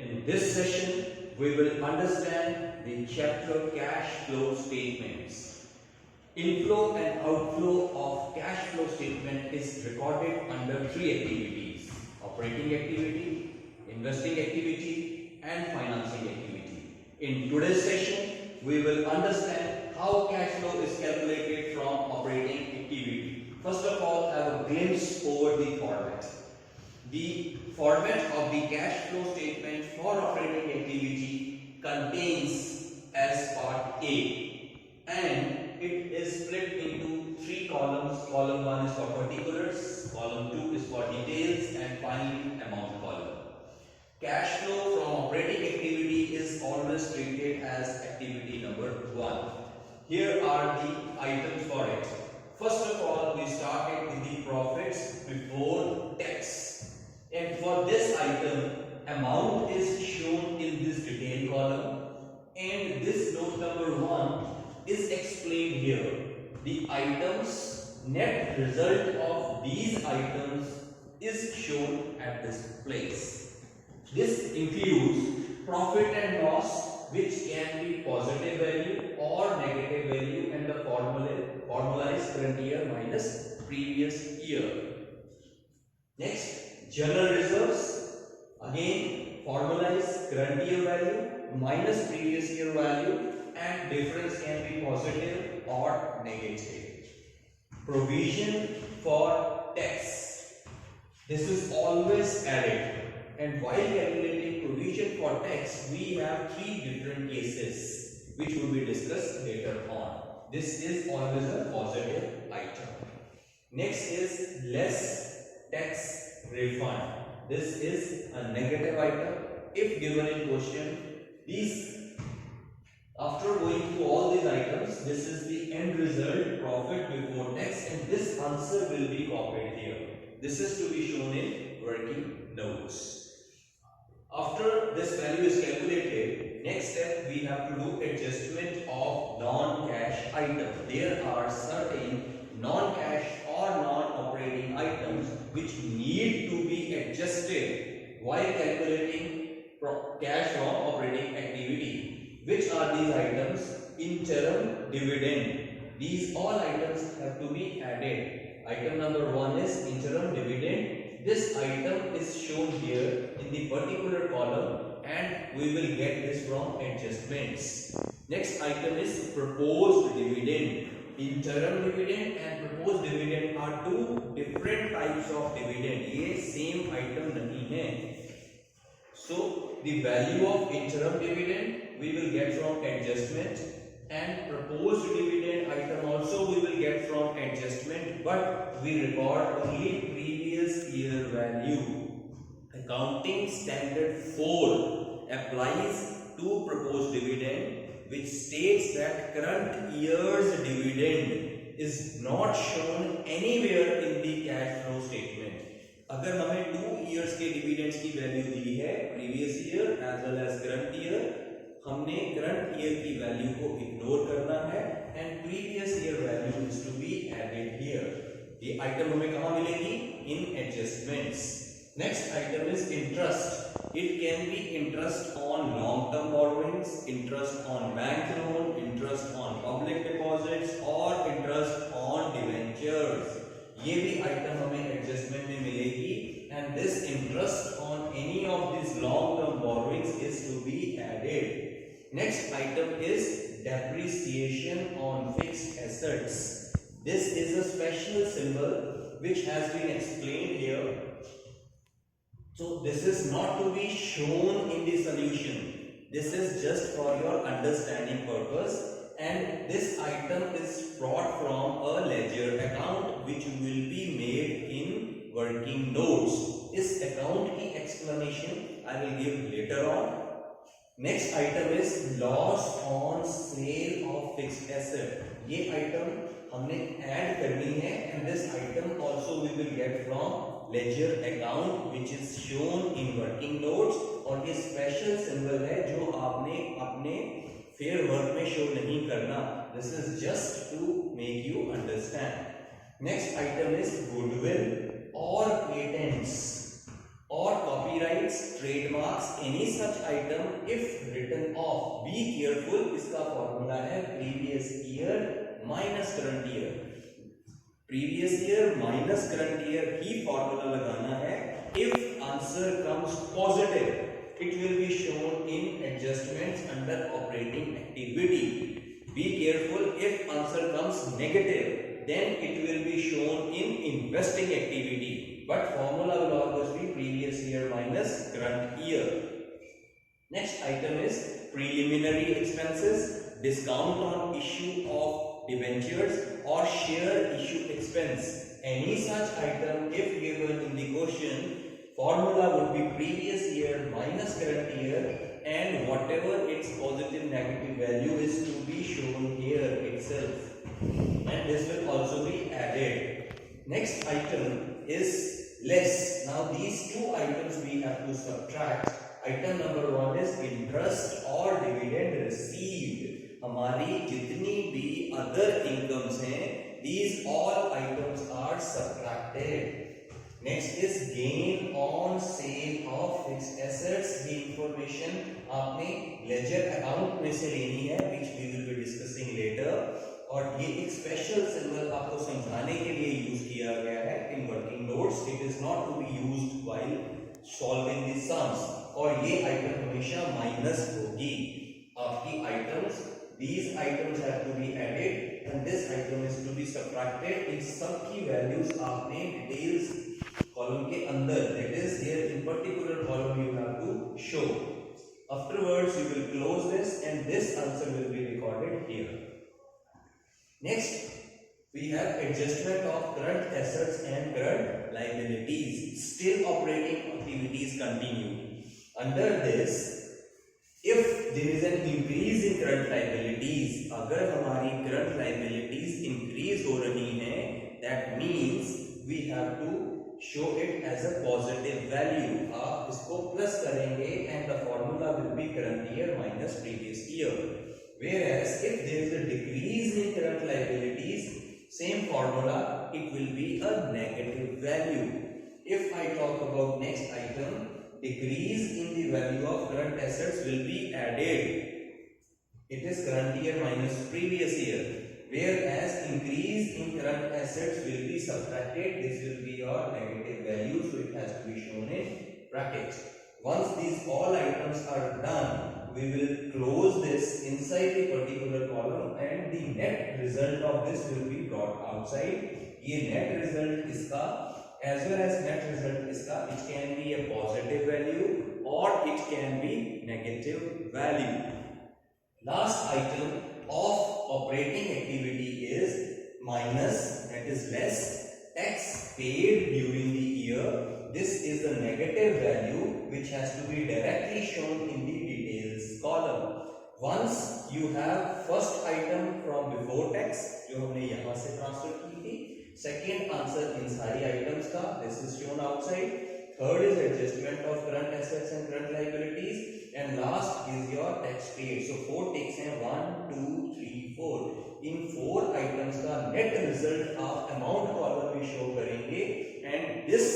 In this session, we will understand the chapter cash flow statements. Inflow and outflow of cash flow statement is recorded under three activities: operating activity, investing activity, and financing activity. In today's session, we will understand how cash flow is calculated from operating activity. First of all, have a glimpse over the format. The format of the cash flow statement for operating activity contains as part A, and it is split into three columns. Column 1 is for particulars, column 2 is for details, and finally amount column. Cash flow from operating activity is always treated as activity number 1. Here are the items for it. First of all, we started with the profits before tax. And for this item, amount is shown in this detail column, and this note number 1 is explained here. The items, net result of these items is shown at this place. This includes profit and loss, which can be positive value or negative value, and the formula is current year minus previous year. Next, general reserves, again formula is current year value minus previous year value, and difference can be positive or negative. Provision for tax, this is always added, and while calculating provision for tax we have three different cases which will be discussed later on. This is always a positive item. Next is less tax refund. This is a negative item. If given in question, after going through all these items, this is the end result, profit before tax, and this answer will be copied here. This is to be shown in working notes. After this value is calculated, next step we have to do adjustment of non-cash items. There are certain non-cash or non-operating items which need to be adjusted while calculating cash from operating activity. Which are these items? Interim dividend. These all items have to be added. Item number 1 is interim dividend. This item is shown here in the particular column, and we will get this from adjustments. Next item is proposed dividend. Interim dividend and proposed dividend are two different types of dividend. ये same item नहीं है. So the value of interim dividend we will get from adjustment, and proposed dividend item also we will get from adjustment, but we record only previous year value. Accounting standard 4 applies to proposed dividend, which states that current year's dividend is not shown anywhere in the cash flow statement. अगर हमें 2 years के dividends की value दी है, previous year as well as current year, हमने current year की value को ignore करना है, and previous year value is to be added here. ये item हमें कहाँ मिलेगी? In adjustments. Next item is interest. It can be interest on long-term borrowings, interest on bank loan, interest on public deposits, or interest on debentures. ये भी item हमें adjustment में मिलेगी, and this interest on any of these long-term borrowings is to be added. Next item is depreciation on fixed assets. This is a special symbol which has been explained here. So this is not to be shown in the solution. This is just for your understanding purpose, and this item is brought from a ledger account which will be made in working notes. This account की explanation I will give later on. Next item is loss on sale of fixed asset. ये item हमने add करनी है, and this item also we will get from ledger account which is shown in working notes, और ये special symbol है जो आपने अपने fair work में show नहीं करना. This is just to make you understand. Next item is goodwill or patents. or copyrights, trademarks, any such item if written off. Be careful, इसका फॉर्मूला है previous year minus current year. Previous year minus current year ही formula लगाना है. If answer comes positive, it will be shown in adjustments under operating activity. Be careful, if answer comes negative, then it will be shown in investing activity. But formula will always be previous year minus current year. Next item is preliminary expenses, discount on issue of debentures or share issue expense. Any such item if given in the question, formula would be previous year minus current year, and whatever its positive negative value is to be shown here itself, and this will also be added. Next item is less. Now these two items we have to subtract. Item number 1 is interest or dividend received. हमारी जितनी भी other incomes हैं, these all items are subtracted. Next is gain on sale of fixed assets. The information आपने ledger account में से लेनी है, which we will be discussing later. और ये एक स्पेशल सिंबल आपको समझाने के लिए यूज किया गया है in working notes. It is not to be used while solving the sums. और ये आइटम हमेशा माइनस होगी. आपकी items, these items have to be added and this item is to be subtracted. इन सब की वैल्यूज आपने डिटेल्स कॉलम के अंदर, that is here in particular column you have to show. Afterwards you will close this and this answer will be recorded here. Next, we have adjustment of current assets and current liabilities. Still operating activities continue. Under this, if there is an increase in current liabilities, अगर हमारी current liabilities increase हो रही हैं, that means we have to show it as a positive value. आप इसको plus करेंगे and the formula will be current year minus previous year. Whereas if there is a decrease in current liabilities, same formula, it will be a negative value. If I talk about next item, decrease in the value of current assets will be added. It is current year minus previous year. Whereas increase in current assets will be subtracted. This will be your negative value, so it has to be shown in brackets. Once these all items are done, we will close this inside the particular column and the net result of this will be brought outside. ये net result इसका as well as net result इसका, it can be a positive value or it can be negative value. Last item of operating activity is minus, that is less, tax paid during the year. This is the negative value which has to be directly shown in the details column. Once you have first item from before tax जो हमने यहाँ से transfer की थी, second answer इन सारी items का, this is shown outside. Third is adjustment of current assets and current liabilities, and last is your tax paid. So 4 ticks हैं, 1, 2, 3, 4. इन 4 items का net result आप amount column में show करेंगे, and this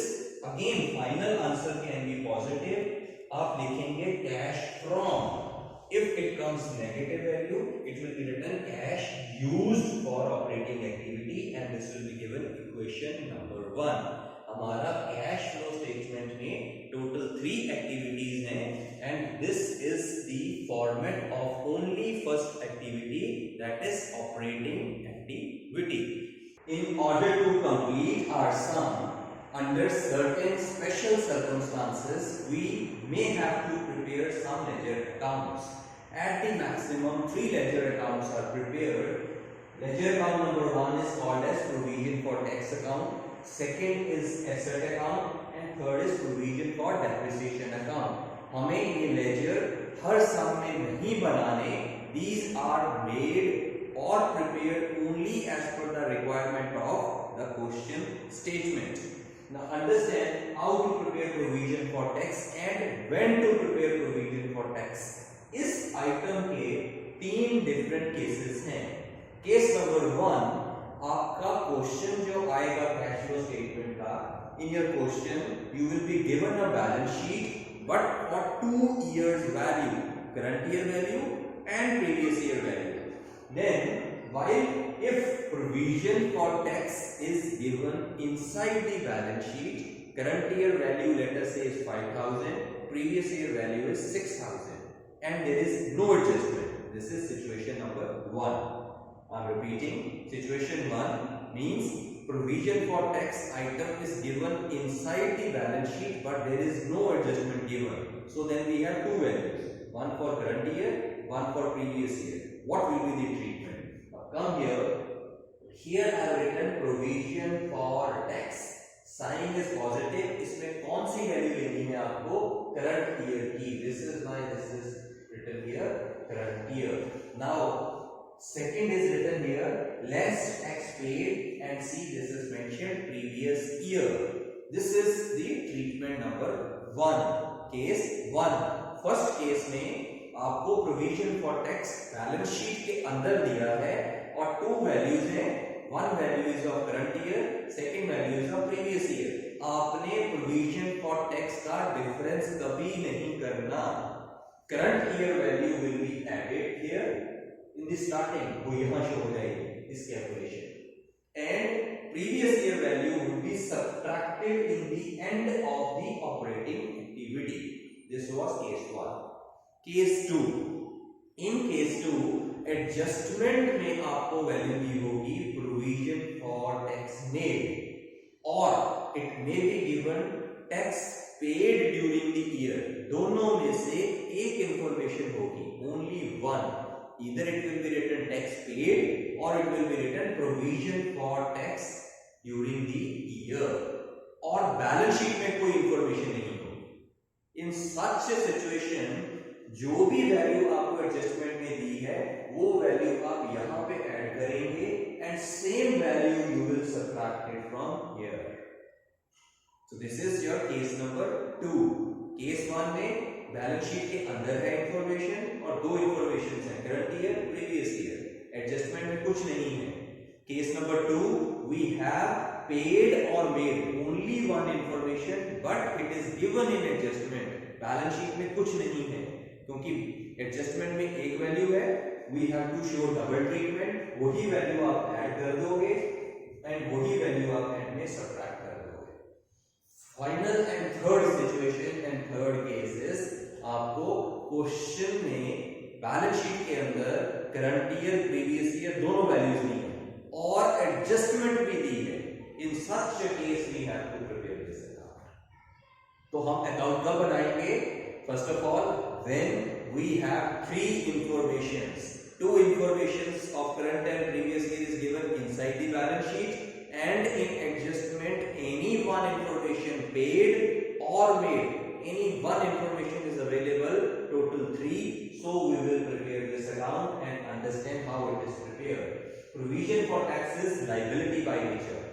again final answer can be positive. आप लिखेंगे cash from. If it comes negative value, it will be written cash used for operating activity, and this will be given equation number 1. हमारा cash flow statement में total 3 activities हैं, and this is the format of only first activity, that is operating activity. In order to complete our sum, under certain special circumstances, we may have to prepare some ledger accounts. At the maximum, 3 ledger accounts are prepared. Ledger account number 1 is called as provision for tax account. Second is asset account, and third is provision for depreciation account. हमें ये ledger हर sum में नहीं बनाने. These are made or prepared only as per the requirement of the question statement. Now understand how to prepare provision for tax and when to prepare provision for tax. इस item के 3 different cases हैं. Case number 1, आपका question जो आएगा cash flow statement का, in your question you will be given a balance sheet, but for 2 years value, current year value and previous year value. Then, while if provision for tax is given inside the balance sheet, current year value let us say is 5,000, previous year value is 6,000, and there is no adjustment. This is situation number 1. I am repeating, situation 1 means provision for tax item is given inside the balance sheet, but there is no adjustment given. So then we have two values, one for current year, one for previous year. What will be the treatment? Now come here. Here I have written provision for tax. Sign is positive, इसमें कौन सी value लेनी है आपको? Current year की. This is written here current year. Now second is written here less tax paid, and see this is mentioned previous year. This is the treatment number 1. Case 1. First case में आपको provision for tax balance sheet के अंदर दिया है और two values हैं. One value is of current year, second value is of previous year. आपने provision for tax का डिफरेंस कभी नहीं करना. Current year value will be added here in the starting, वो यहां शो हो जाएगी इस calculation, and previous year value will be subtracted in the end of the operating activity. This was case 1. Case 2. In case 2 adjustment में आपको value दी होगी provision for tax made, और it may be given tax paid during the year. दोनों में से एक information होगी, only one. Either it will be written tax paid और it will be written provision for tax during the year, और balance sheet में कोई information नहीं होगी. इन सच सिचुएशन जो भी वैल्यू आपको एडजस्टमेंट में दी है वो वैल्यू आप यहां पे ऐड करेंगे, and same value you will subtract it from here. So this is your case number 2. Case 1 में बैलेंस शीट के अंदर है इंफॉर्मेशन और दो इंफॉर्मेशन है, current year, previous year. Adjustment में कुछ नहीं है. Case number 2 we have paid और made, only one information, but it is given in adjustment. Balance sheet में कुछ नहीं है क्योंकि एडजस्टमेंट में एक वैल्यू है. We have to show double treatment. वही वैल्यू आप ऐड कर दोगे एंड वही वैल्यू आप एंड में सबट्रैक्ट कर दोगे. Final and third situation and third case is, आपको क्वेश्चन में बैलेंस शीट के अंदर करंट ईयर, प्रीवियस ईयर दोनों वैल्यूज दी है और एडजस्टमेंट भी दी है. In such case we have to prepare this account. तो हम अकाउंट कब बनाएंगे? First of all when we have three informations. Two informations of current and previous year is given inside the balance sheet, and in adjustment any one information paid or made, any one information is available, total 3. So we will prepare this account and understand how it is prepared. Provision for tax is liability by nature,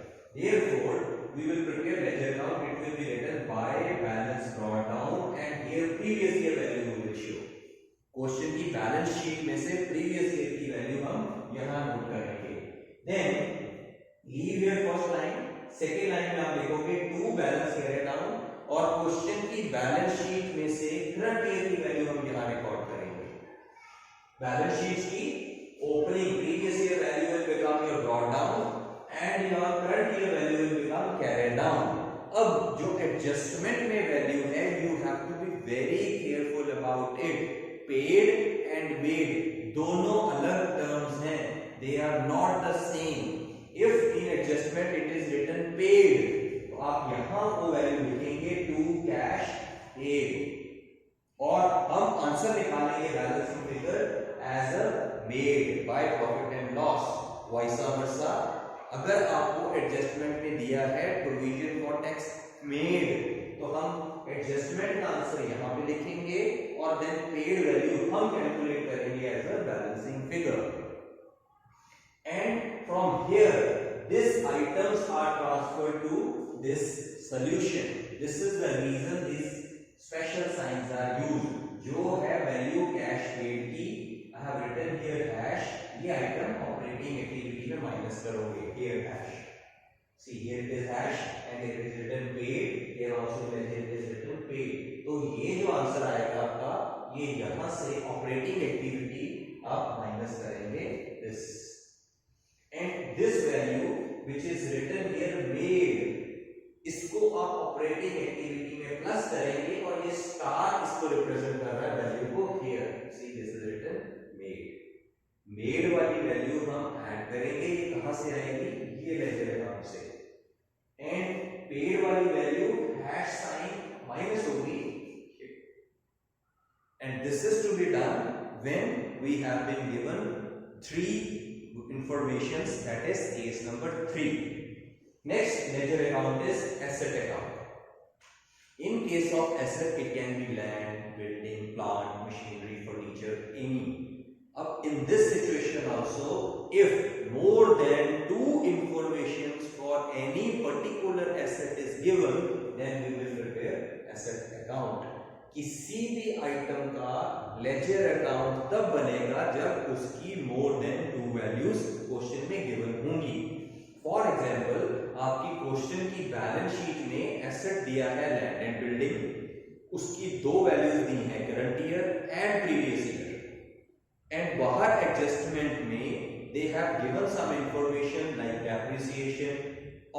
therefore we will prepare ledger account. It will be written by balance brought down, and here previous year value we will show. Question की balance sheet में से previous year की value हम यहां note करेंगे. Then leave here first line. Second line में आप देखोगे टू बैलेंस कैरी डाउन, और क्वेश्चन की बैलेंस शीट में से करंट ईयर की वैल्यू हम यहां रिकॉर्ड करेंगे. बैलेंस शीट की opening previous year value will become your brought down, and your current year value will become carried down. अब जो एडजस्टमेंट में वैल्यू है, you have to be very careful about it. Paid and made दोनों अलग terms हैं, they are not the same. If in adjustment it is written paid, तो आप यहां वो वैल्यू लिखेंगे to cash paid, और हम आंसर निकालेंगे balancing figure as a made by profit and loss. वैसा वर्सा अगर आपको एडजस्टमेंट में दिया है प्रोविजन फॉर टैक्स मेड, तो हम एडजस्टमेंट का आंसर यहां पे लिखेंगे और देन पेड वैल्यू हम कैलकुलेट करेंगे as a balancing figure. And from here this items are transferred to this solution. This is the reason this special signs are used. जो है वैल्यू कैश पेड की, I have written here hash. ये item operating activity में minus करोगे, here hash. See, here it is hash and here it is written paid. Here also ये यहां से operating activity आप माइनस करेंगे this, and this value which is written here made, इसको आप operating activity में प्लस करेंगे और ये स्टार इसको रिप्रेजेंट कर रहा है वैल्यू को here, see this is written made. Made वाली वैल्यू हम ऐड करेंगे, ये कहां से आएगी, ये लेजर अकाउंट से, एंड पेड वाली वैल्यू हैश साइन माइनस होगी, and this is to be done when we have been given 3 informations, that is case number 3. Next ledger account is asset account. In case of asset, it can be land, building, plant, machinery, furniture, any. Up in this situation also, if more than 2 informations for any particular asset is given, then we will prepare asset account. किसी भी item का ledger account तब बनेगा जब उसकी more than 2 values question में given होंगी। For example, आपकी क्वेश्चन की बैलेंस शीट में एसेट दिया है लैंड एंड बिल्डिंग, उसकी 2 वैल्यूज दी हैं current year and previous year, and बाहर एडजस्टमेंट में they have given some information like depreciation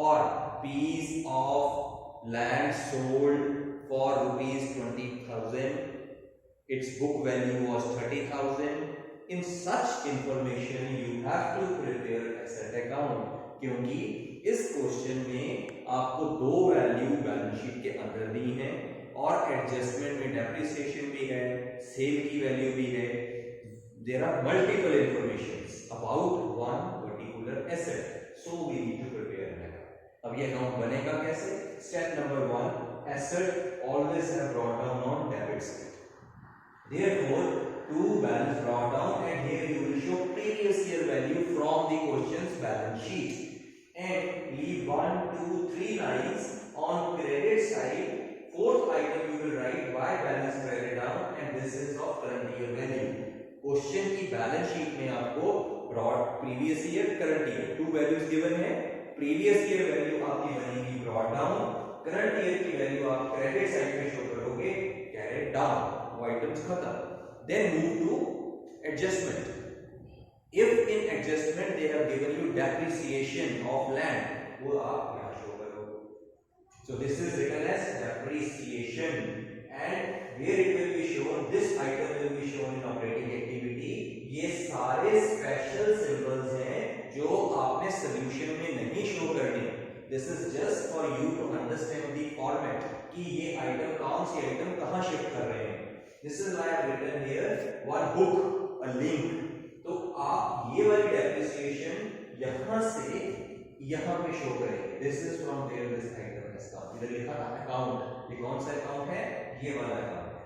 और piece of land sold for rupees 20,000, its book value was 30,000. In such information you have to prepare asset account, क्योंकि इस question में आपको 2 value balance sheet के अंदर दी हैं और एडजस्टमेंट में डेप्रिसिएशन भी है, सेल की वैल्यू भी है, there are multiple informations about one particular asset, so we need to prepare an account. अब ये अकाउंट बनेगा कैसे? Step number 1, asset always have brought down on debit side. Therefore, to balance brought down, and here you will show previous year value from the question's balance sheet and leave 1, 2, 3 lines on credit side. Fourth item you will write by balance credit down, and this is of current year value. Question की balance sheet में आपको brought previous year, current year 2 values given है. Previous year value आपकी बनेगी brought down, current year की value आप credit side में show करोगे कैरेट डाउन, वो आइटम्स खत्म। Then move to adjustment. If in adjustment they have given you depreciation of land, वो आप यहां शो करो। So this is written as depreciation, and here it will be shown, this item will be shown in operating activity. ये सारे special symbols हैं जो आपने solution में नहीं शो करने। This is just for you to understand the format कि ये आइटम कौन सी आइटम कहाँ शिफ्ट कर रहे हैं। This is why I have written here one book, a link। तो आप ये वाली डेप्रिसिएशन यहाँ से यहाँ पे शो करेंगे। This is from where this item has come। इधर लिखा था अकाउंट, ये कौन सा अकाउंट है? ये वाला अकाउंट है।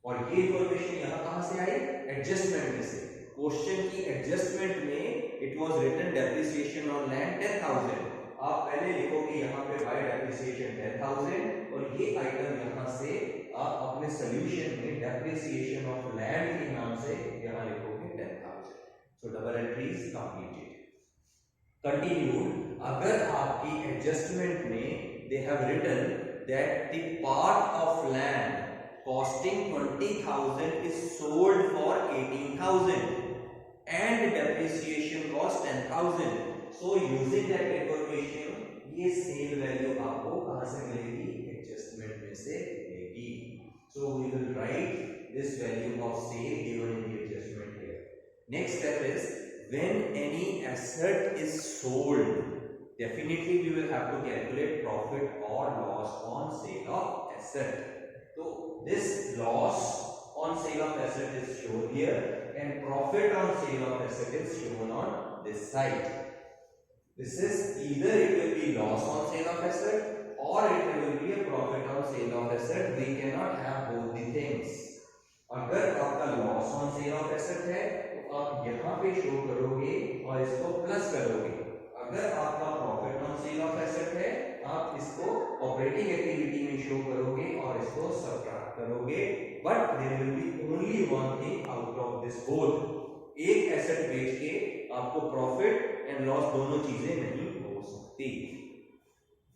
और ये इंफॉर्मेशन यहाँ कहाँ से आई? एडजस्टमेंट में से। क्वेश्चन की एडजस्टमेंट में it was written depreciation on land 10,000। आप पहले लिखोगे यहाँ पे बाय डेप्रिसिएशन 10,000 और ये आइटम यहाँ से आप अपने सॉल्यूशन में डेप्रिसिएशन ऑफ लैंड के नाम से यहाँ लिखोगे 10,000। So double entries completed. Continued, अगर आपकी एडजस्टमेंट में they have written that the part of land costing 20,000 is sold for 18,000 and depreciation cost 10,000, so using that information ये सेल वैल्यू आपको कहां से मिलेगी? एडजस्टमेंट में से मिलेगी। so we will write this value of sale given in the adjustment here. Next step is when any asset is sold, definitely we will have to calculate profit or loss on sale of asset. so this loss on sale of asset is shown here and profit on sale of asset is shown on this side. This is either it will be loss on sale of asset or it will be a profit on sale of asset. We cannot have both the things. अगर आपका loss on sale of asset है तो आप यहाँ पे show करोगे और इसको प्लस करोगे। अगर आपका profit on sale of asset है आप इसको operating activity में शो करोगे और इसको subtract करोगे। But there will be only one thing out of this both. एक एसेट बेच के आपको प्रॉफिट एंड लॉस दोनों चीजें नहीं हो सकती।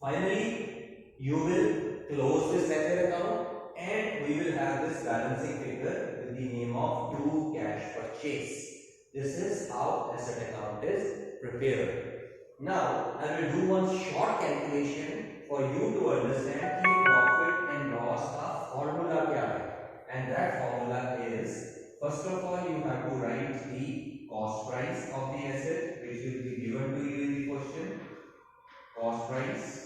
Finally you will close this ledger account and we will have this balancing figure with the name of do cash purchase. This is how asset account is prepared. Now, I will do one short calculation for you to understand कि profit and loss का formula क्या है. And that formula is, first of all, you have to write the cost price of the asset, which will be given to you in the question. Cost price.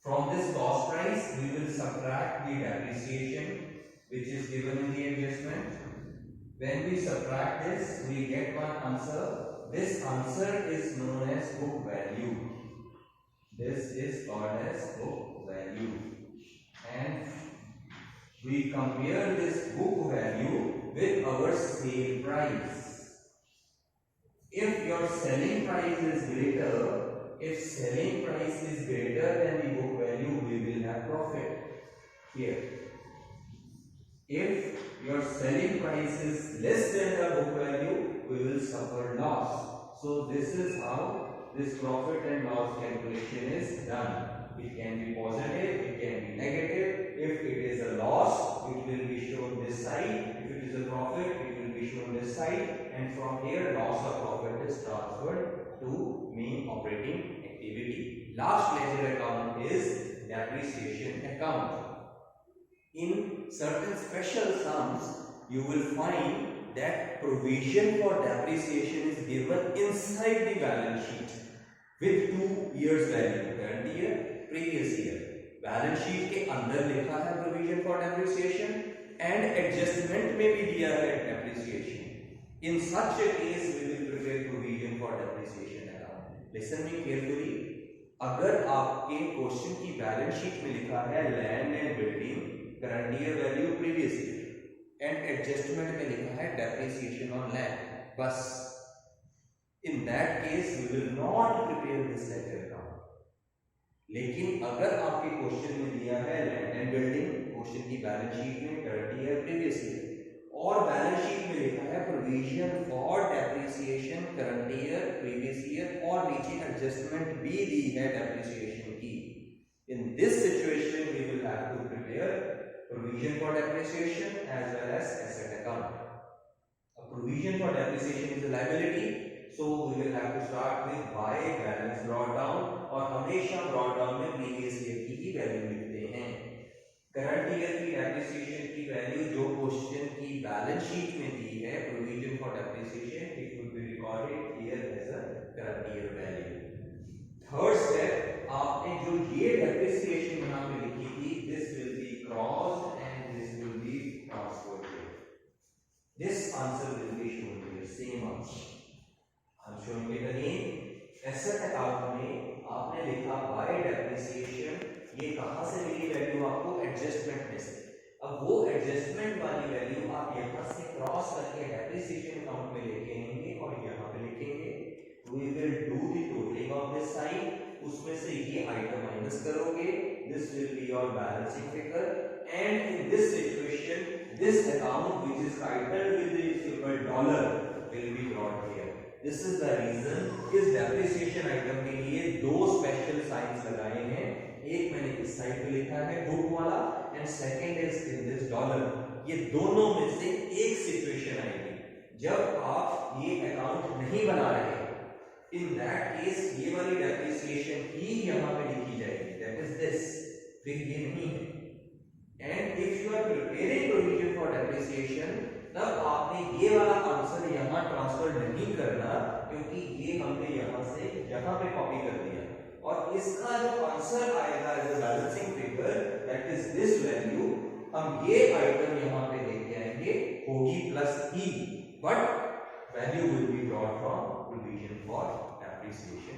From this cost price, we will subtract the depreciation, which is given in the adjustment. When we subtract this, we get one answer. This answer is known as book value. This is called as book value. And we compare this book value with our sale price. If your selling price is greater, if selling price is greater than the book value, we will have profit here. If your selling price is less than the book value, we will suffer loss. So this is how this profit and loss calculation is done. It can be positive, it can be negative. If it is a loss, it will be shown this side. If it is a profit, it will be shown this side. And from here, loss or profit is transferred to main operating activity. Last ledger account is depreciation account. In certain special sums, you will find that provision for depreciation is given inside the balance sheet with 2 years value, current year, previous year. Balance sheet के अंदर लिखा है provision for depreciation and adjustment में भी दिया है depreciation. In such a case, we will prepare provision for depreciation account. Listen me carefully. अगर आपके क्वेश्चन की बैलेंस शीट में लिखा है land and building current year value previous year and adjustment में लिखा है डेप्रिसिएशन ऑन लैंड, बस in that case we will not prepare this ledger account. लेकिन अगर आपके क्वेश्चन में दिया है लैंड एंड बिल्डिंग, क्वेश्चन की बैलेंस शीट में करंट ईयर प्रीवियस ईयर और बैलेंस शीट में लिखा है provision for depreciation current year previous year और नीचे एडजस्टमेंट भी दी है डेप्रिसिएशन की, in this situation we will have to prepare provision for depreciation as well as asset account. A provision for depreciation is a liability, so we will have to start with by balance brought down और हमेशा brought down में previous year की ही value लिखते हैं. Current year की depreciation की value जो question की बैलेंस शीट में दी है provision for depreciation, it will be recorded here as a current year value. Third step, आपने जो ये डेप्रिसिएशन यहाँ पे लिखी थी, this will be crossed and this will be transferred here. This answer will be shown here, same answer. I am showing it again. Asset account में आपने लिखा by depreciation, ये कहाँ से मिली वैल्यू आपको? एडजस्टमेंट में से. अब वो एडजस्टमेंट वाली वैल्यू आप यहाँ से क्रॉस करके डेप्रिसिएशन अकाउंट में लेके आएंगे और यहाँ पे लिखेंगे. We will do the totaling of this side. उसमें से ये आइटम माइनस करोगे. This will be your balancing figure. And in this situation, this account which is titled with the symbol dollar will be brought here. This is the reason इस depreciation item के लिए दो special signs लगाए हैं. एक मैंने इस side पे लिखा है book वाला and second is in this dollar. ये दोनों में से एक situation आएगी जब आप ये account नहीं बना रहे. In that case, ये वाली depreciation ही यहाँ पे लिखी जाएगी. That is this. फिर ये नहीं है. And if you are preparing provision for depreciation, तब आपने ये वाला आंसर यहाँ ट्रांसफर नहीं करना, क्योंकि ये हमने यहाँ से यहाँ पे कॉपी कर दिया. और इसका जो आंसर आएगा as a balancing figure, that is this value, हम ये आइटम यहाँ पे लेके आएंगे होगी plus he, but value will be brought from provision for depreciation